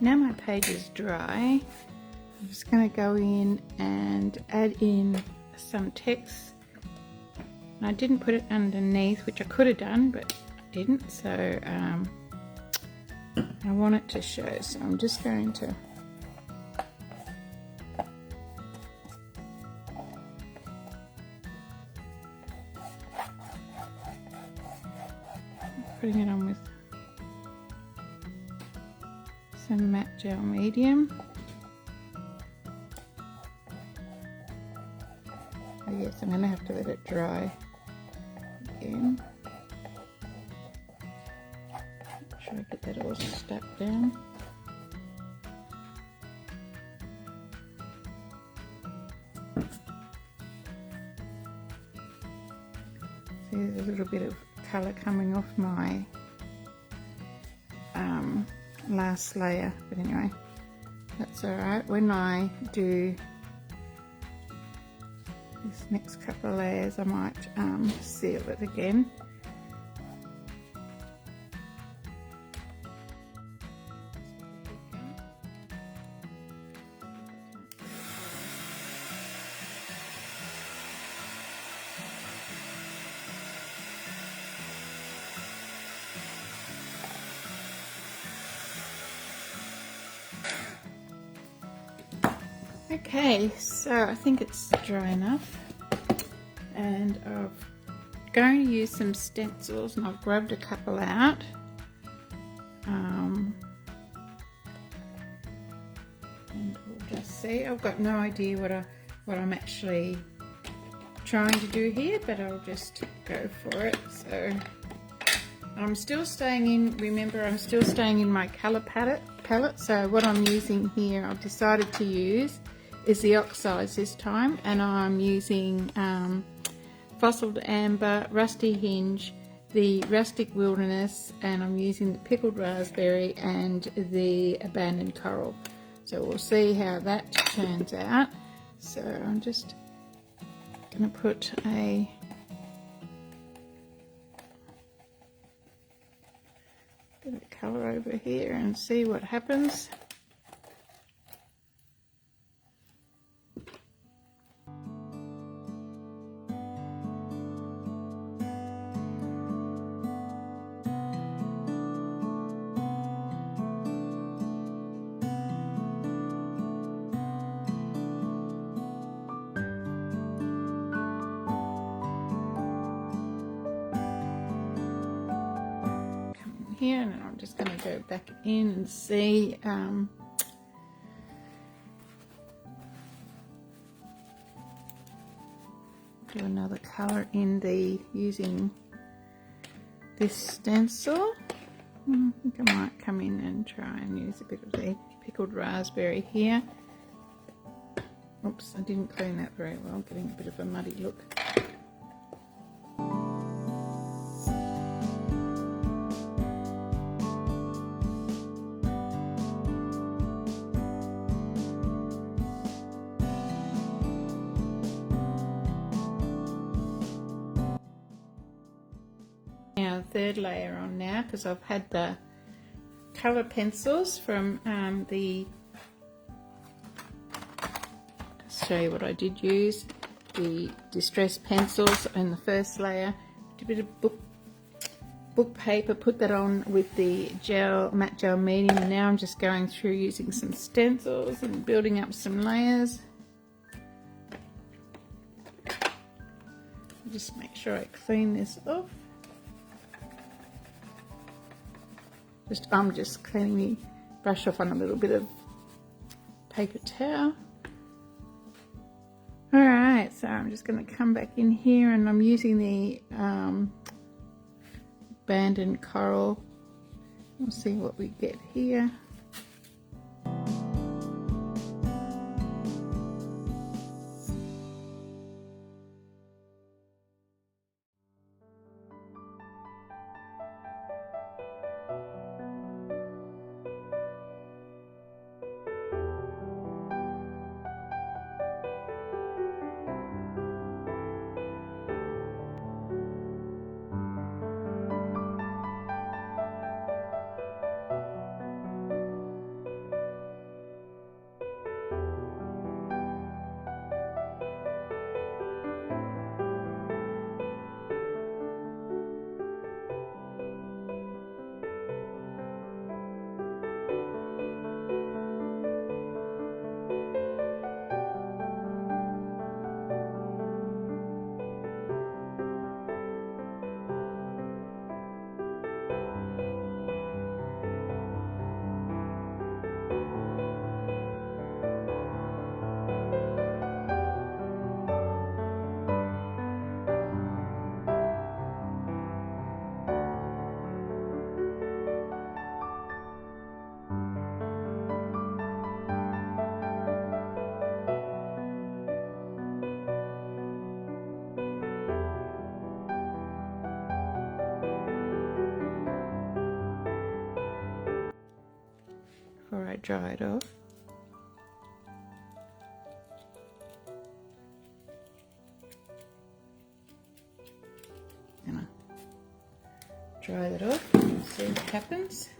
now my page is dry, I'm just going to go in and add in some text. And I didn't put it underneath, which I could have done, but I didn't, so I want it to show, so I'm just going to putting it on with some matte gel medium. Oh yes, I'm going to have to let it dry again. Make sure I get that all stuck down. See, there's a little bit of colour coming off my last layer, but anyway, that's alright. When I do this next couple of layers, I might seal it again. Okay, so I think it's dry enough, and I'm going to use some stencils, and I've grabbed a couple out. And we'll just see. I've got no idea what I'm actually trying to do here, but I'll just go for it. So I'm still staying in. Remember, I'm still staying in my colour palette. So what I'm using here, I've decided to use is the oxides this time, and I'm using Fossiled Amber, Rusty Hinge, the Rustic Wilderness, and I'm using the Pickled Raspberry and the Abandoned Coral. So we'll see how that turns out. So I'm just going to put a bit of colour over here and see what happens. Here, and I'm just going to go back in and see do another colour in the using this stencil. I think I might come in and try and use a bit of the Pickled Raspberry here. Oops, I didn't clean that very well, getting a bit of a muddy look. Now third layer on now, because I've had the colour pencils from the, I'll show you what I did use, the distress pencils in the first layer, a bit of book paper, put that on with the matte gel medium, and now I'm just going through using some stencils and building up some layers. Just make sure I clean this off. I'm just cleaning the brush off on a little bit of paper towel. Alright, so I'm just going to come back in here, and I'm using the Abandoned Coral. We'll see what we get here. dry it off. And I'll dry that off and see what happens.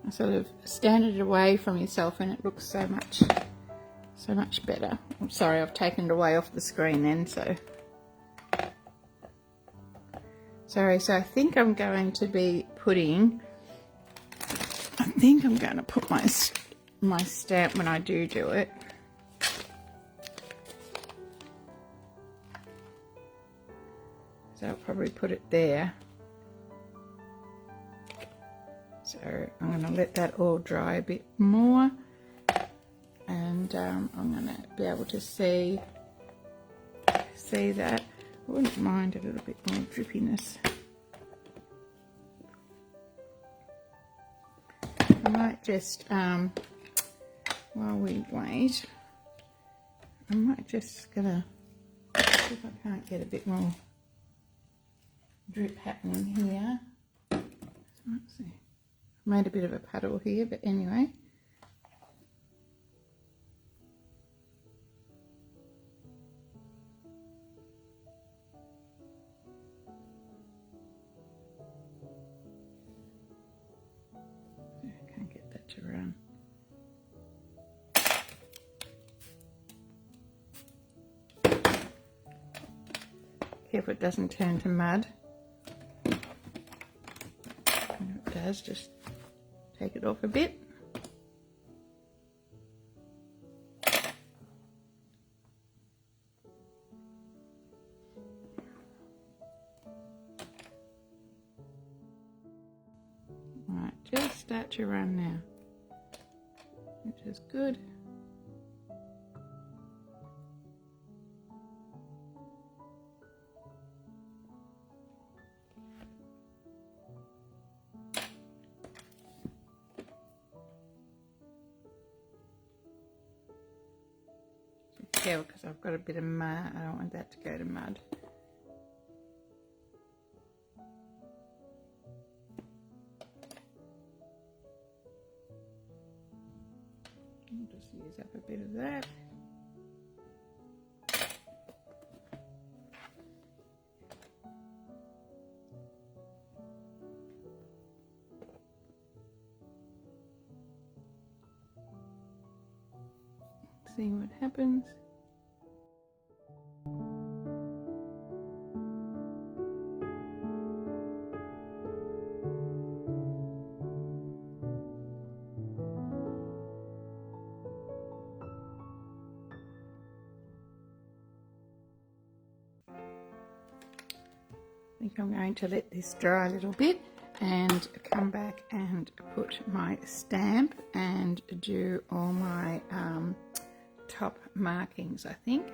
I sort of stand it away from yourself and it looks so much better. I'm sorry, I've taken it away off the screen then, so. Sorry, so I think I'm going to be putting, I think I'm going to put my stamp when I do it. So I'll probably put it there. So I'm going to let that all dry a bit more, and I'm going to be able to see that. I wouldn't mind a little bit more drippiness. I might just, while we wait, I might just gonna see if I can't get a bit more drip happening here. Let's see. Made a bit of a puddle here, but anyway. I can't get that to run. Careful it doesn't turn to mud. And if it does, just take it off a bit. Right, just start to run now, which is good. Because I've got a bit of mud, I don't want that to go to mud. I'll just use up a bit of that. See what happens. I think I'm going to let this dry a little bit and come back and put my stamp and do all my top markings, I think.